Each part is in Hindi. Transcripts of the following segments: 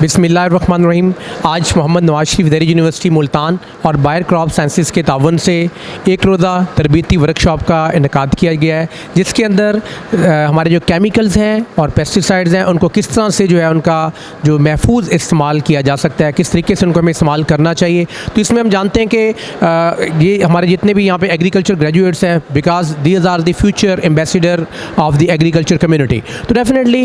बिस्मिल्लाहिर्रहमानिर्रहीम। आज मोहम्मद नवाज शरीफ दिल्ली यूनिवर्सिटी मुल्तान और बायर क्रॉप साइंसेस के तावन से एक रोज़ा तरबीती वर्कशॉप का इनेकाद किया गया है, जिसके अंदर हमारे जो केमिकल्स हैं और पेस्टिसाइड्स हैं उनको किस तरह से जो है उनका जो महफूज इस्तेमाल किया जा सकता है, किस तरीके से उनको हमें इस्तेमाल करना चाहिए। तो इसमें हम जानते हैं कि ये हमारे जितने भी यहाँ पे एग्रीकल्चर ग्रेजुएट्स हैं, because these are the future ambassador of the agriculture community. तो डेफिनेटली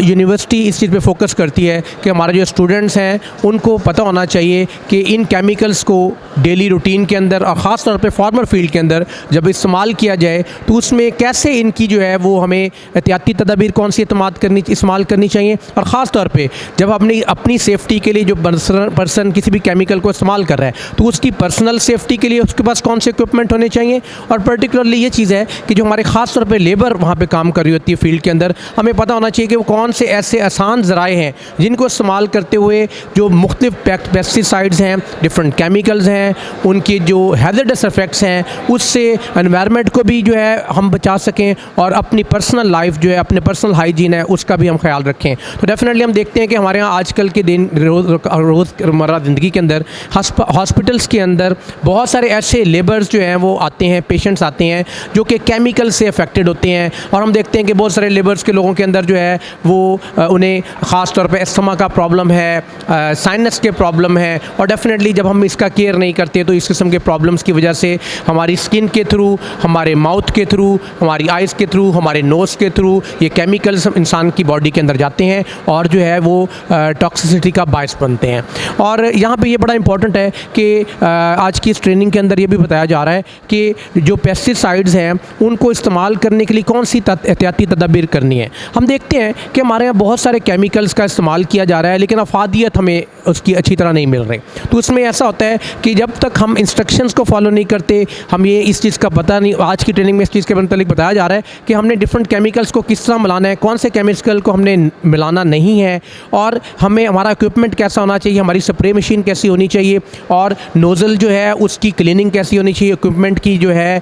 यूनिवर्सिटी इस चीज़ पे फोकस करती है कि हमारे जो स्टूडेंट्स हैं उनको पता होना चाहिए कि इन केमिकल्स को डेली रूटीन के अंदर और ख़ास तौर पे फार्मर फील्ड के अंदर जब इस्तेमाल किया जाए तो उसमें कैसे इनकी जो है वो हमें एहतियाती तदाबीर कौन सी इस्तेमाल करनी चाहिए, और ख़ास तौर पे जब अपनी सेफ्टी के लिए जो पर्सन किसी भी केमिकल को इस्तेमाल कर रहा है तो उसकी पर्सनल सेफ्टी के लिए उसके पास कौन से इक्विपमेंट होने चाहिए। और पर्टिकुलरली ये चीज़ है कि जो हमारे ख़ास तौर पे लेबर वहाँ पे काम कर रही होती है फील्ड के अंदर, हमें पता होना चाहिए कि वो कौन से ऐसे आसान ज़राए हैं जिनको इस्तेमाल करते हुए जो मुख्तलिफ पेस्टिसाइड्स हैं, डिफरेंट केमिकल्स हैं, उनके जो हैज़र्डस इफ़ेक्ट्स हैं उससे एनवायरनमेंट को भी जो है हम बचा सकें और अपनी पर्सनल लाइफ जो है, अपने पर्सनल हाइजीन है उसका भी हम ख्याल रखें। तो डेफिनेटली हम देखते हैं कि हमारे यहाँ आजकल के दिन रोज़मर्रा ज़िंदगी के अंदर हॉस्पिटल्स के अंदर बहुत सारे ऐसे लेबर्स जो हैं वो आते हैं, पेशेंट्स आते हैं जो कि केमिकल से अफेक्टेड होते हैं, और हम देखते हैं कि बहुत सारे लेबर्स के लोगों के अंदर जो है वो उन्हें ख़ास तौर पे अस्थमा का प्रॉब्लम है, साइनस के प्रॉब्लम है, और डेफिनेटली जब हम इसका केयर नहीं करते तो इस किस्म के प्रॉब्लम्स की वजह से हमारी स्किन के थ्रू, हमारे माउथ के थ्रू, हमारी आइज़ के थ्रू, हमारे नोज़ के थ्रू ये केमिकल्स इंसान की बॉडी के अंदर जाते हैं और जो है वो टॉक्सिसिटी का बायस बनते हैं। और यहाँ पे ये बड़ा इंपॉर्टेंट है कि आज की इस ट्रेनिंग के अंदर ये भी बताया जा रहा है कि जो पेस्टिसाइड्स हैं उनको इस्तेमाल करने के लिए कौन सी एहतियाती तदाबीर करनी है। हम देखते हैं कि हमारे यहाँ बहुत सारे केमिकल्स का इस्तेमाल किया जा रहा है लेकिन अफादियत हमें उसकी अच्छी तरह नहीं मिल रही। तो उसमें ऐसा होता है कि जब तक हम इंस्ट्रक्शंस को फॉलो नहीं करते, हम ये इस चीज़ का पता नहीं, आज की ट्रेनिंग में इस चीज़ के मतलब बताया जा रहा है कि हमने डिफरेंट केमिकल्स को किस तरह मिलाना है, कौन से केमिकल को हमने मिलाना नहीं है, और हमें हमारा इक्विपमेंट कैसा होना चाहिए, हमारी स्प्रे मशीन कैसी होनी चाहिए, और नोज़ल जो है उसकी क्लीनिंग कैसी होनी चाहिए, इक्विपमेंट की जो है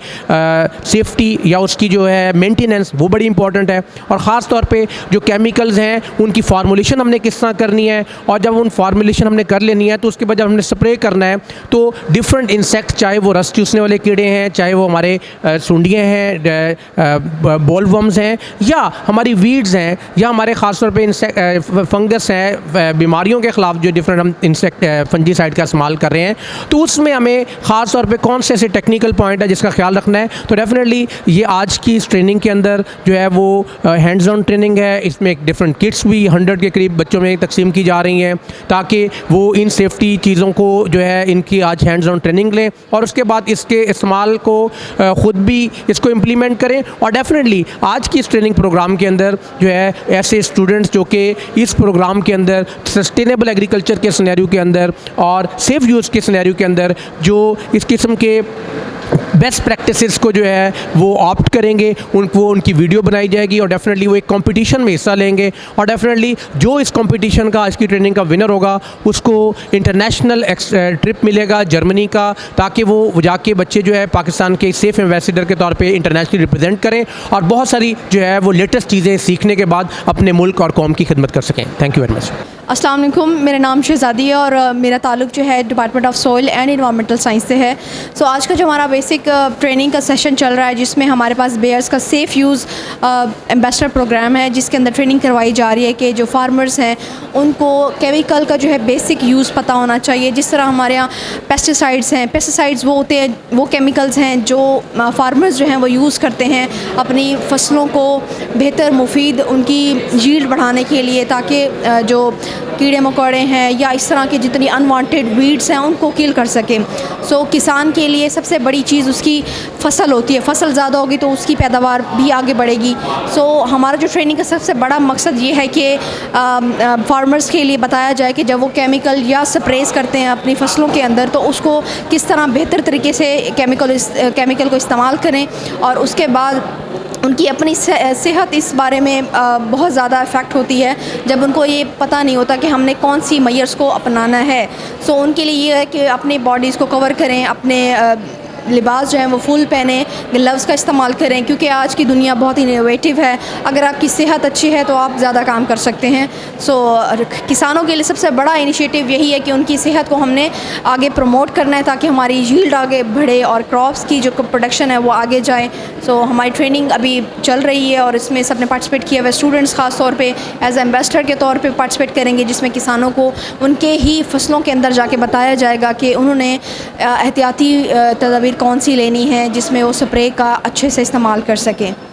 सेफ्टी या उसकी जो है मेंटेनेंस वो बड़ी इंपॉर्टेंट है। और ख़ास तौर पे जो केमिकल्स हैं उनकी फार्मूलेशन हमने किस तरह करनी है, और जब उन फार्मूलेशन हमने कर लेनी है तो उसके बाद जब हमने स्प्रे करना है तो डिफरेंट इंसेक्ट, चाहे वो रस चूसने वाले कीड़े हैं, चाहे वो हमारे सूंडियाँ हैं, बॉलवर्म्स हैं, या हमारी वीड्स हैं, या हमारे ख़ास तौर पे फंगस हैं, बीमारियों के ख़िलाफ़ जो डिफरेंट हम इंसेक्ट फंजीसाइड का इस्तेमाल कर रहे हैं, तो उसमें हमें ख़ास तौर पे कौन से ऐसे टेक्निकल पॉइंट है जिसका ख्याल रखना है। तो डेफिनेटली ये आज की इस ट्रेनिंग के अंदर जो है वो हैंड्स ऑन ट्रेनिंग है। इसमें एक डिफरेंट किट्स भी 100 के करीब बच्चों में तकसीम की जा रही हैं ताकि वो इन सेफ्टी चीज़ों को जो है इनकी आज हैंड्स ऑन ट्रेनिंग लें और उसके बाद इसके इस्तेमाल को ख़ुद भी इसको इम्प्लीमेंट करें। और डेफिनेटली आज की इस ट्रेनिंग प्रोग्राम के अंदर जो है ऐसे स्टूडेंट्स जो कि इस प्रोग्राम के अंदर सस्टेनेबल एग्रीकल्चर के सिनेरियो के अंदर और सेफ यूज़ के सिनेरियो के अंदर जो इस किस्म के बेस्ट प्रैक्टिसेस को जो है वो ऑप्ट करेंगे, उनको उनकी वीडियो बनाई जाएगी और डेफिनेटली वो एक कंपटीशन में हिस्सा लेंगे, और डेफिनेटली जो इस कंपटीशन का आज की ट्रेनिंग का विनर होगा उसको इंटरनेशनल ट्रिप मिलेगा जर्मनी का, ताकि वो जाके बच्चे जो है पाकिस्तान के सेफ एम्बेसडर के तौर पे इंटरनेशनली रिप्रेजेंट करें और बहुत सारी जो है वो लेटेस्ट चीज़ें सीखने के बाद अपने मुल्क और कौम की खिदमत कर सकें। Thank you very much. अस्सलाम वालेकुम, मेरा नाम शहज़ादी है और मेरा ताल्लुक़ जो है department of soil and environmental science से है। सो आज का जो हमारा बेसिक ट्रेनिंग का सेशन चल रहा है जिसमें हमारे पास बेयर्स का सेफ़ यूज़ एम्बेसडर प्रोग्राम है, जिसके अंदर ट्रेनिंग करवाई जा रही है कि जो फार्मर्स हैं उनको केमिकल का जो है बेसिक यूज़ पता होना चाहिए। जिस तरह हमारे यहाँ पेस्टिसाइड्स हैं, पेस्टिसाइड्स वो होते हैं, वो केमिकल्स हैं जो फार्मर्स जो हैं वो यूज़ करते हैं अपनी फसलों को बेहतर मुफीद उनकी यील्ड बढ़ाने के लिए, ताकि जो कीड़े मकोड़े हैं या इस तरह के जितनी अनवांटेड वीड्स हैं उनको किल कर सकें। सो किसान के लिए सबसे बड़ी चीज़ उसकी फसल होती है, फसल ज़्यादा होगी तो उसकी पैदावार भी आगे बढ़ेगी। सो हमारा जो ट्रेनिंग का सबसे बड़ा मकसद ये है कि फार्मर्स के लिए बताया जाए कि जब वो केमिकल या स्प्रेस करते हैं अपनी फसलों के अंदर तो उसको किस तरह बेहतर तरीके से केमिकल को इस्तेमाल करें, और उसके बाद उनकी अपनी सेहत इस बारे में बहुत ज़्यादा इफ़ेक्ट होती है जब उनको ये पता नहीं होता कि हमने कौन सी मेजर्स को अपनाना है। सो उनके लिए ये है कि अपनी बॉडीज़ को कवर करें, अपने लिबास जो है वो फुल पहने, ग्लव्स का इस्तेमाल करें, क्योंकि आज की दुनिया बहुत इनोवेटिव है। अगर आपकी सेहत अच्छी है तो आप ज़्यादा काम कर सकते हैं। सो किसानों के लिए सबसे बड़ा इनिशिएटिव यही है कि उनकी सेहत को हमने आगे प्रमोट करना है ताकि हमारी यील्ड आगे बढ़े और क्रॉप्स की जो प्रोडक्शन है वो आगे जाए। सो हमारी ट्रेनिंग अभी चल रही है और इसमें सबने पार्टिसिपेट किया हुआ है। स्टूडेंट्स ख़ास तौर पे एज एम्बेसडर के तौर पे पार्टिसिपेट करेंगे, जिसमें किसानों को उनके ही फसलों के अंदर जाके बताया जाएगा कि उन्होंने एहतियाती तदाबीर कौन सी लेनी है जिसमें वो स्प्रे का अच्छे से इस्तेमाल कर सकें।